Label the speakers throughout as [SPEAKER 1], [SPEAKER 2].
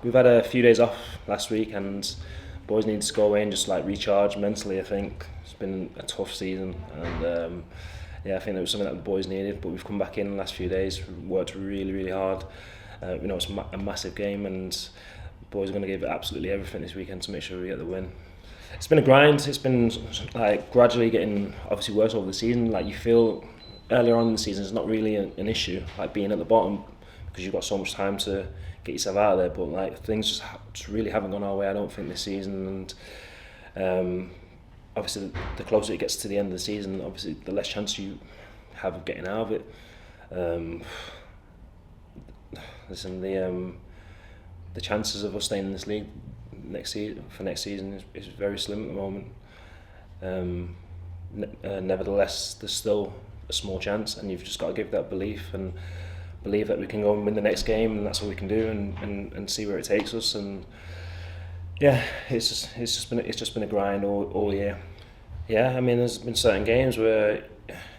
[SPEAKER 1] we've had a few days off last week, and boys need to go away and just like recharge mentally. I think it's been a tough season, and I think that was something that the boys needed. But we've come back in the last few days, worked really hard. It's a massive game, and the boys are going to give absolutely everything this weekend to make sure we get the win. It's been a grind. It's been like gradually getting obviously worse over the season. Like you feel earlier on in the season, it's not really an issue, like being at the bottom, because you've got so much time to get yourself out of there. But like things just really haven't gone our way, I don't think, this season. And obviously, the closer it gets to the end of the season, obviously the less chance you have of getting out of it. Listen, the chances of us staying in this league next season is very slim at the moment. Nevertheless, there's still a small chance, and you've just got to give that belief and believe that we can go and win the next game, and that's what we can do, and see where it takes us. And yeah, it's just been a grind all year. Yeah, I mean, there's been certain games where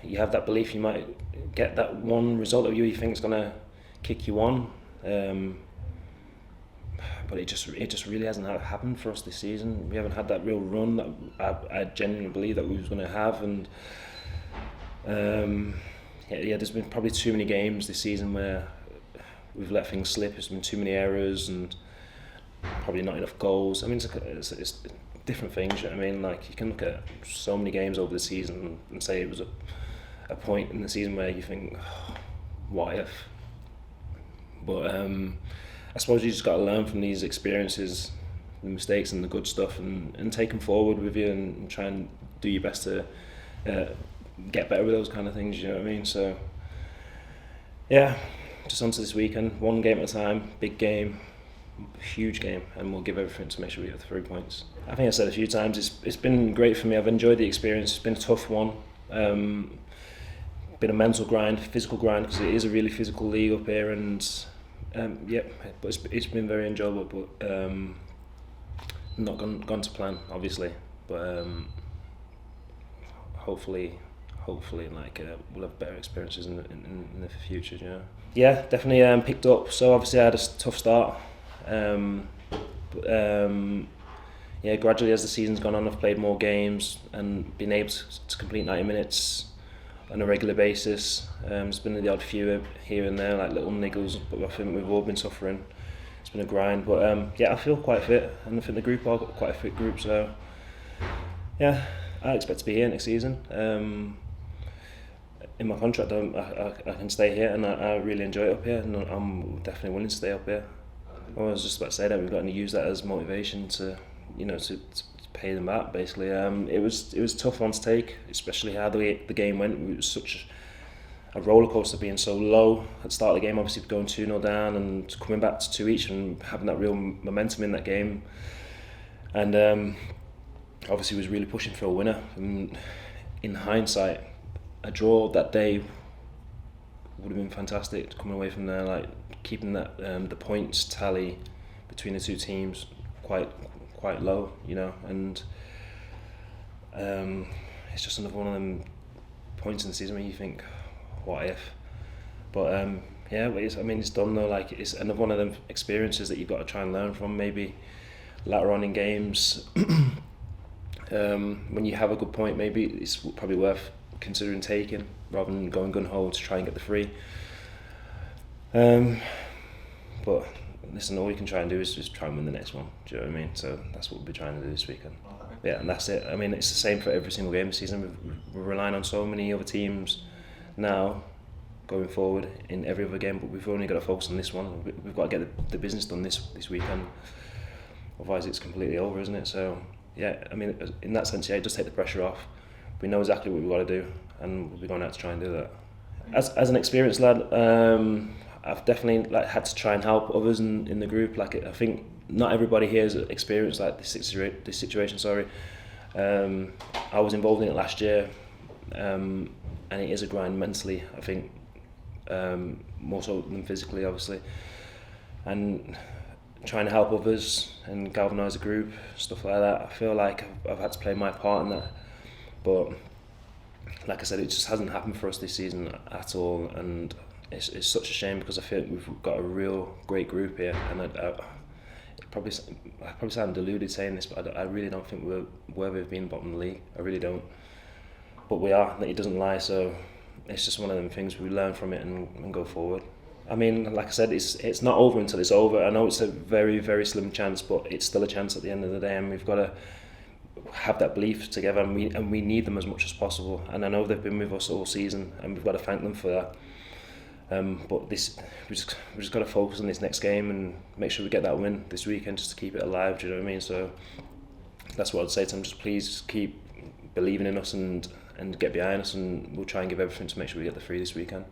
[SPEAKER 1] you have that belief you might get that one result that you think is gonna kick you on. But it just really hasn't happened for us this season. We haven't had that real run that I genuinely believe that we was going to have, and there's been probably too many games this season where we've let things slip. There's been too many errors and probably not enough goals. I mean, it's different things. You know what I mean? Like you can look at so many games over the season and say it was a point in the season where you think, oh, what if? But I suppose you just got to learn from these experiences, the mistakes and the good stuff, and take them forward with you, and try and do your best to get better with those kind of things. You know what I mean? So yeah, just on to this weekend, one game at a time, big game, huge game, and we'll give everything to make sure we get the 3 points. I think I said a few times, it's been great for me. I've enjoyed the experience. It's been a tough one. Been a mental grind, physical grind, because it is a really physical league up here, and but it's been very enjoyable, but not gone to plan, obviously. But hopefully, like we'll have better experiences in the future. You know. Yeah, definitely picked up. So obviously I had a tough start. Gradually as the season's gone on, I've played more games and been able to complete 90 minutes on a regular basis. There's been the odd few here and there, like little niggles, but I think we've all been suffering. It's been a grind, but I feel quite fit, and I think the group are quite a fit group. So yeah, I expect to be here next season. In my contract, I can stay here, and I really enjoy it up here, and I'm definitely willing to stay up here. I was just about to say that we've got to use that as motivation to pay them back. Basically, it was a tough one to take, especially how the game went. It was such a roller coaster, being so low at the start of the game. Obviously, going 2-0 down and coming back to 2 each and having that real momentum in that game, and obviously was really pushing for a winner. And in hindsight, a draw that day would have been fantastic. Coming away from there, like keeping that the points tally between the two teams quite low, you know, and it's just another one of them points in the season where you think, what if? But it's done though. Like it's another one of them experiences that you've got to try and learn from. Maybe later on in games, when you have a good point, maybe it's probably worth considering taking rather than going gun ho to try and get the free. But listen, all we can try and do is just try and win the next one. Do you know what I mean? So that's what we'll be trying to do this weekend. Yeah, and that's it. I mean, it's the same for every single game this season. We're relying on so many other teams now going forward in every other game, but we've only got to focus on this one. We've got to get the business done this weekend. Otherwise, it's completely over, isn't it? So yeah, I mean, in that sense, yeah, it does take the pressure off. We know exactly what we've got to do, and we'll be going out to try and do that. As an experienced lad, I've definitely had to try and help others in the group. Like I think not everybody here has experienced like this situation. I was involved in it last year, and it is a grind mentally. I think more so than physically, obviously, and trying to help others and galvanise a group, stuff like that. I feel like I've had to play my part in that, but like I said, it just hasn't happened for us this season at all, and it's such a shame because I feel we've got a real great group here, and I probably sound deluded saying this, but I really don't think we're worthy of being bottom of the league. I really don't. But we are. It doesn't lie. So it's just one of them things. We learn from it and go forward. I mean, like I said, it's not over until it's over. I know it's a very, very slim chance, but it's still a chance at the end of the day, and we've got to have that belief together, and we need them as much as possible. And I know they've been with us all season, and we've got to thank them for that. But we just got to focus on this next game and make sure we get that win this weekend, just to keep it alive. Do you know what I mean? So that's what I'd say to them. Just please keep believing in us and get behind us, and we'll try and give everything to make sure we get the 3 this weekend.